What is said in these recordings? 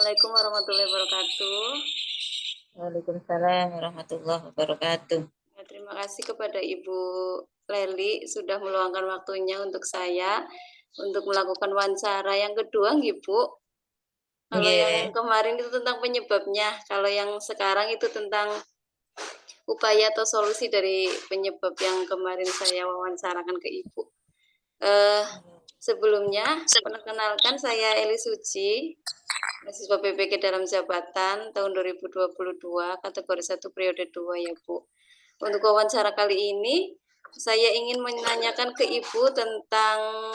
Assalamualaikum warahmatullahi wabarakatuh. Waalaikumsalam warahmatullahi wabarakatuh. Terima kasih kepada Ibu Leli sudah meluangkan waktunya untuk saya untuk melakukan wawancara yang kedua, Ibu. Kalau yang kemarin itu tentang penyebabnya, kalau yang sekarang itu tentang upaya atau solusi dari penyebab yang kemarin saya wawancarakan ke Ibu. Sebelumnya, perkenalkan saya Eli Suci, mahasiswa PPK dalam jabatan tahun 2022, kategori 1 periode 2 ya Bu. Untuk wawancara kali ini, saya ingin menanyakan ke Ibu tentang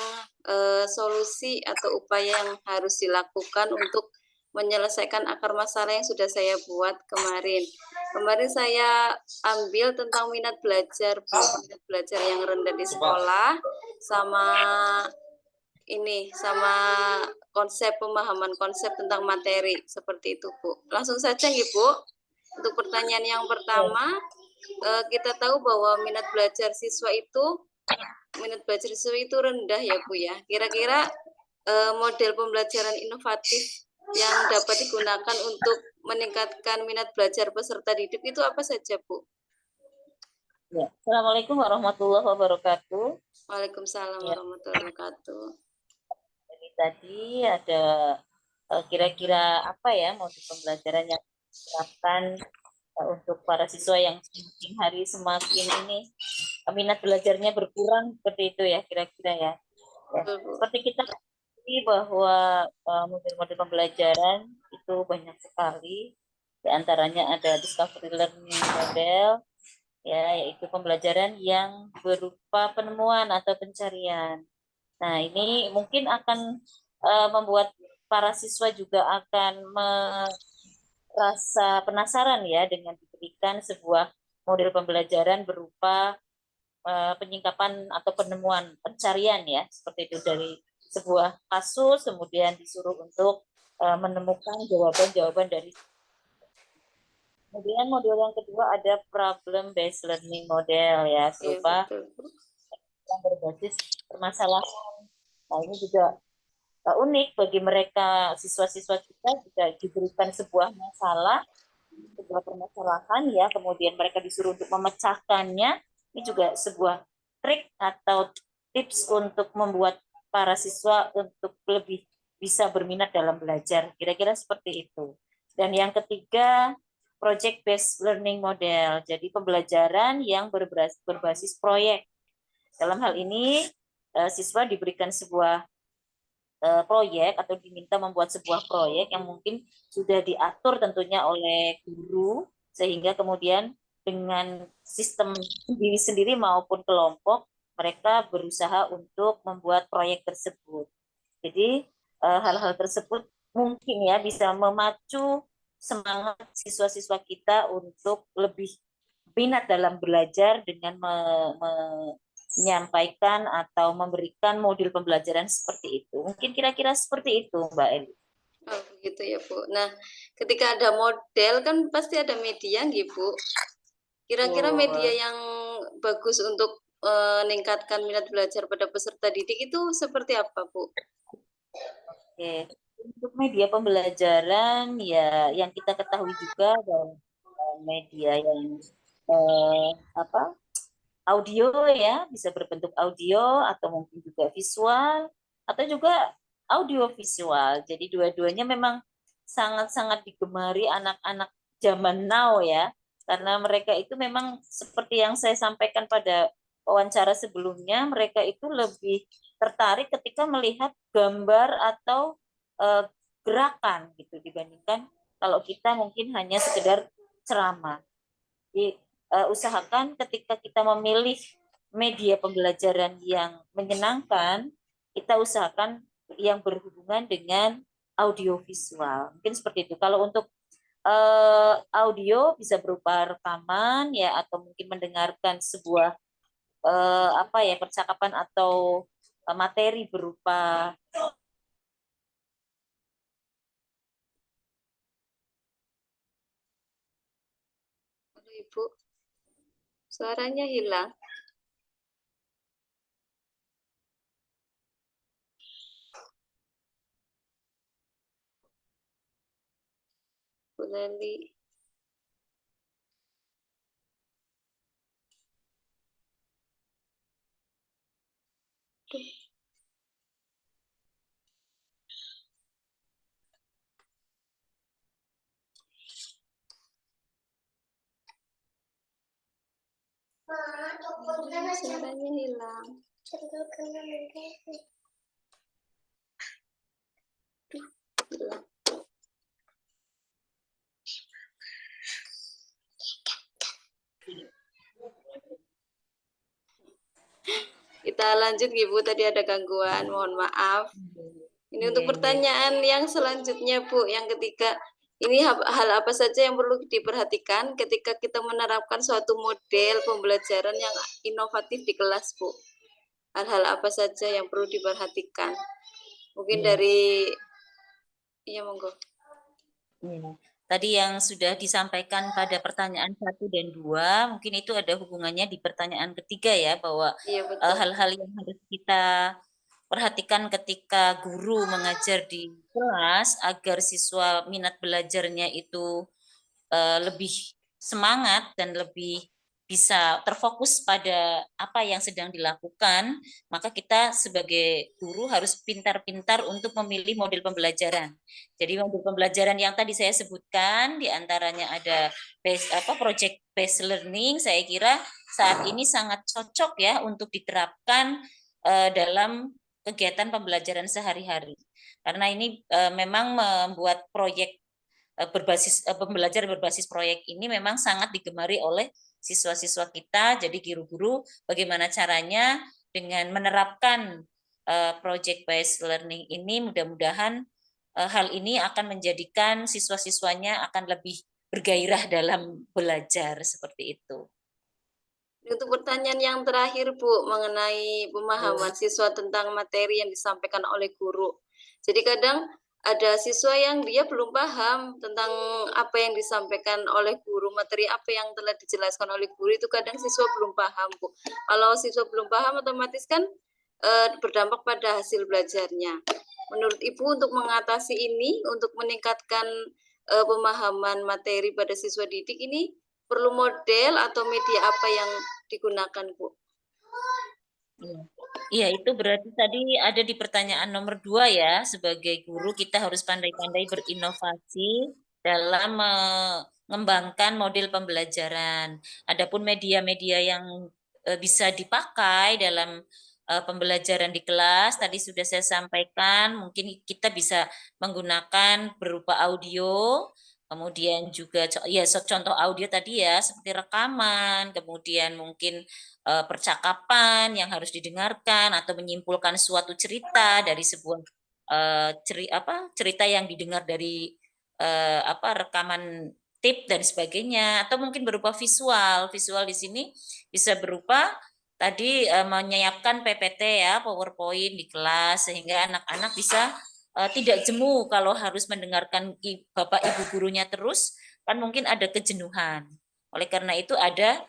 solusi atau upaya yang harus dilakukan untuk menyelesaikan akar masalah yang sudah saya buat kemarin. Kemarin saya ambil tentang minat belajar, Bu. Minat belajar yang rendah di sekolah, sama konsep pemahaman konsep tentang materi seperti itu, Bu. Langsung saja, Ibu. Untuk pertanyaan yang pertama, kita tahu bahwa minat belajar siswa itu rendah ya, Bu ya. Kira-kira model pembelajaran inovatif yang dapat digunakan untuk meningkatkan minat belajar peserta didik itu apa saja, Bu? Ya. Assalamualaikum warahmatullahi wabarakatuh. Waalaikumsalam warahmatullahi wabarakatuh. Jadi tadi ada kira-kira apa ya modul pembelajaran yang diterapkan untuk para siswa yang semakin hari semakin ini minat belajarnya berkurang seperti itu ya kira-kira ya. Seperti kita ketahui bahwa model-model pembelajaran itu banyak sekali. Di antaranya ada discovery learning model, ya, yaitu pembelajaran yang berupa penemuan atau pencarian. Nah, ini mungkin akan membuat para siswa juga akan merasa penasaran ya dengan diberikan sebuah model pembelajaran berupa penyingkapan atau penemuan pencarian ya, seperti itu dari sebuah kasus kemudian disuruh untuk menemukan jawaban-jawaban dari. Kemudian model yang kedua ada problem based learning model ya, berupa yang berbasis permasalahan. Nah, ini juga unik bagi mereka siswa-siswa kita jika diberikan sebuah masalah, sebuah permasalahan ya, kemudian mereka disuruh untuk memecahkannya. Ini juga sebuah trik atau tips untuk membuat para siswa untuk lebih bisa berminat dalam belajar. Kira-kira seperti itu. Dan yang ketiga, project based learning model. Jadi pembelajaran yang berbasis proyek. Dalam hal ini siswa diberikan sebuah proyek atau diminta membuat sebuah proyek yang mungkin sudah diatur tentunya oleh guru, sehingga kemudian dengan sistem sendiri-sendiri maupun kelompok mereka berusaha untuk membuat proyek tersebut. Jadi hal-hal tersebut mungkin ya bisa memacu semangat siswa-siswa kita untuk lebih minat dalam belajar dengan menyampaikan atau memberikan modul pembelajaran seperti itu. Mungkin kira-kira seperti itu, Mbak Eli. Oh, begitu ya, Bu. Nah, ketika ada model kan pasti ada media, Bu. Kira-kira media yang bagus untuk meningkatkan minat belajar pada peserta didik itu seperti apa, Bu? Oke. Untuk media pembelajaran ya yang kita ketahui juga bahwa media yang audio ya, bisa berbentuk audio atau mungkin juga visual atau juga audio visual. Jadi dua-duanya memang sangat-sangat digemari anak-anak zaman now ya, karena mereka itu memang seperti yang saya sampaikan pada wawancara sebelumnya, mereka itu lebih tertarik ketika melihat gambar atau gerakan gitu dibandingkan kalau kita mungkin hanya sekedar ceramah. Jadi usahakan ketika kita memilih media pembelajaran yang menyenangkan, kita usahakan yang berhubungan dengan audiovisual. Mungkin seperti itu. Kalau untuk audio bisa berupa rekaman ya, atau mungkin mendengarkan sebuah percakapan atau materi berupa Ibu, suaranya hilang. Leli. Suaranya hilang. Hilang. Kita lanjut Ibu, tadi ada gangguan, mohon maaf. Ini untuk pertanyaan yang selanjutnya Bu, yang ketiga. Ini hal apa saja yang perlu diperhatikan ketika kita menerapkan suatu model pembelajaran yang inovatif di kelas Bu? Hal-hal apa saja yang perlu diperhatikan? Mungkin dari, iya monggo. Tadi yang sudah disampaikan pada pertanyaan 1 dan 2, mungkin itu ada hubungannya di pertanyaan ketiga ya, bahwa Iya betul. hal-hal yang harus kita perhatikan ketika guru mengajar di kelas agar siswa minat belajarnya itu lebih semangat dan lebih bisa terfokus pada apa yang sedang dilakukan, maka kita sebagai guru harus pintar-pintar untuk memilih model pembelajaran. Jadi model pembelajaran yang tadi saya sebutkan, diantaranya ada project based learning, saya kira saat ini sangat cocok ya untuk diterapkan dalam kegiatan pembelajaran sehari-hari. Karena ini memang membuat proyek pembelajaran berbasis proyek ini memang sangat digemari oleh siswa-siswa kita. Jadi guru-guru bagaimana caranya dengan menerapkan project based learning ini, mudah-mudahan hal ini akan menjadikan siswa-siswanya akan lebih bergairah dalam belajar seperti itu. Untuk pertanyaan yang terakhir Bu, mengenai pemahaman siswa tentang materi yang disampaikan oleh guru. Jadi kadang ada siswa yang dia belum paham tentang apa yang disampaikan oleh guru, materi apa yang telah dijelaskan oleh guru, itu kadang siswa belum paham Bu. Kalau siswa belum paham, otomatis kan berdampak pada hasil belajarnya. Menurut Ibu, untuk mengatasi ini, untuk meningkatkan pemahaman materi pada siswa didik ini, perlu model atau media apa yang digunakan Bu? Iya, itu berarti tadi ada di pertanyaan nomor 2 ya, sebagai guru kita harus pandai-pandai berinovasi dalam mengembangkan model pembelajaran. Adapun media-media yang bisa dipakai dalam pembelajaran di kelas, tadi sudah saya sampaikan, mungkin kita bisa menggunakan berupa audio, kemudian juga ya contoh audio tadi ya, seperti rekaman, kemudian mungkin percakapan yang harus didengarkan atau menyimpulkan suatu cerita dari sebuah cerita yang didengar dari rekaman tip dan sebagainya, atau mungkin berupa visual. Visual di sini bisa berupa tadi menyiapkan PPT ya, PowerPoint di kelas sehingga anak-anak bisa tidak jemu kalau harus mendengarkan Bapak Ibu gurunya terus, kan mungkin ada kejenuhan. Oleh karena itu ada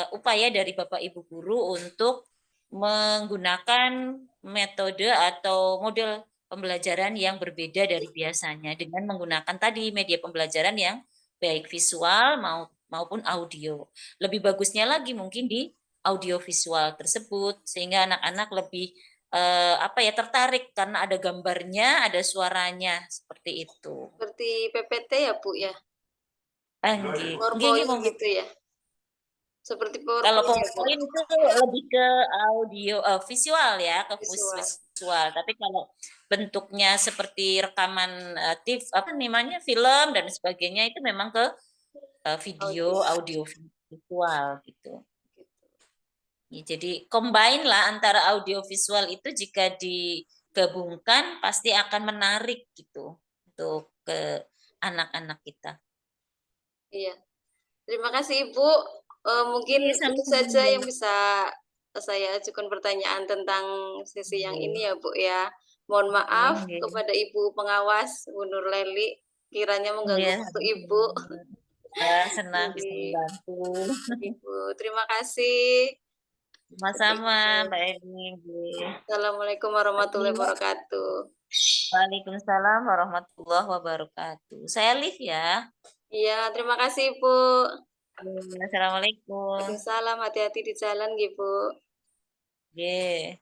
upaya dari Bapak Ibu guru untuk menggunakan metode atau model pembelajaran yang berbeda dari biasanya dengan menggunakan tadi media pembelajaran yang baik visual maupun audio. Lebih bagusnya lagi mungkin di audio visual tersebut sehingga anak-anak lebih tertarik karena ada gambarnya, ada suaranya seperti itu. Seperti PPT ya Bu ya? Nggih, PowerPoint gitu ya? Seperti kalau PowerPoint ya Bu? PowerPoint itu lebih ke audio, visual ya, ke Visual. visual. Tapi kalau bentuknya seperti rekaman TV, apa namanya, film dan sebagainya itu memang ke video, audio visual gitu. Ya, jadi combine lah antara audio visual itu jika digabungkan pasti akan menarik gitu untuk ke anak-anak kita. Iya. Terima kasih Ibu. Mungkin itu saja yang bisa saya ajukan pertanyaan tentang sesi yang ini ya Bu ya. Mohon maaf kepada Ibu pengawas Bu Nur Leli, kiranya mengganggu waktu Ibu. Senang bisa membantu. Ibu, terima kasih. Sama-sama Mbak Eni. Assalamualaikum warahmatullahi wabarakatuh. Waalaikumsalam warahmatullahi wabarakatuh. Saya live ya. Iya, terima kasih Bu. Assalamualaikum. Waalaikumsalam, hati-hati di jalan, Bu. Yeah.